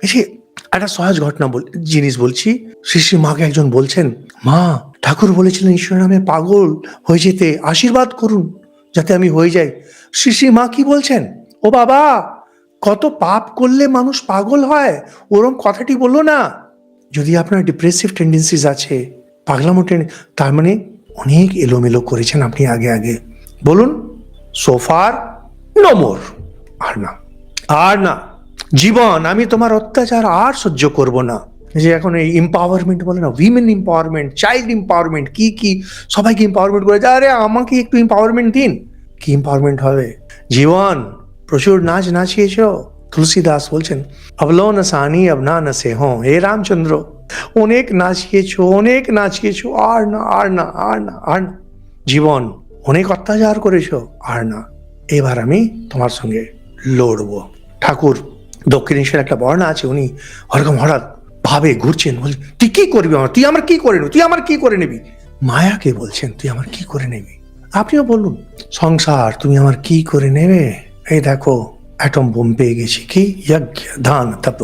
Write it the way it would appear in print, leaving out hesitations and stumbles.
এই যে একটা সহজ ঘটনা জিনিস বলছি। শ্রী শ্রী মাকে একজন বলছেন, মা, ঠাকুর বলেছিলেন ঈশ্বরের নামে পাগল হয়ে যেতে, আশীর্বাদ করুন যাতে আমি হয়ে যাই। শ্রী শ্রী মা কি বলছেন, ও বাবা, কত পাপ করলে মানুষ পাগল হয়, ওরম কথাটি বললো না। যদি আপনার ডিপ্রেসিভ টেন্ডেন্সিস আছে, পাগলামো তার মানে অনেক এলোমেলো করেছেন আপনি আগে আগে। বলুন, সোফার নো মোর, আর না, আর না, জীবন আমি তোমার অত্যাচার আর সহ্য করব না। যে এখন এই এম্পাওয়ারমেন্ট বলে না, উইমেন এম্পাওয়ারমেন্ট, চাইল্ড এম্পাওয়ারমেন্ট, কি কি সবাইকে এম্পাওয়ারমেন্ট করে, আরে আমাকে একটু এম্পাওয়ারমেন্ট দিন। কি এম্পাওয়ারমেন্ট হবে? জীবন প্রচুর নাচ নাচিয়েছ। তুলসীদাস বলছেন, আবলো নসানি अब ना नसे हों, হে রামচন্দ্র, অনেক নাচিয়েছ, অনেক নাচিয়েছ, আর না, আর না, আর না, আর না। জীবন অনেক অত্যাচার করেছ, আর না, এবার আমি তোমার সঙ্গে লড়বো। ঠাকুর দক্ষিণেশ্বর একটা বর্ণা আছে, উনি ওরকম হঠাৎ ভাবে ঘুরছেন, বলছেন, তুই কি করবি আমার, তুই আমার কি করে নিবি, তুই আমার কি করে নিবি। মায়াকে বলছেন, তুই আমার কি করে নিবি। আপনিও বলুন, সংসার তুমি আমার কি করে নেবে। এই দেখো অ্যাটম বোম পেয়ে গেছি, কি যজ্ঞ দান তপ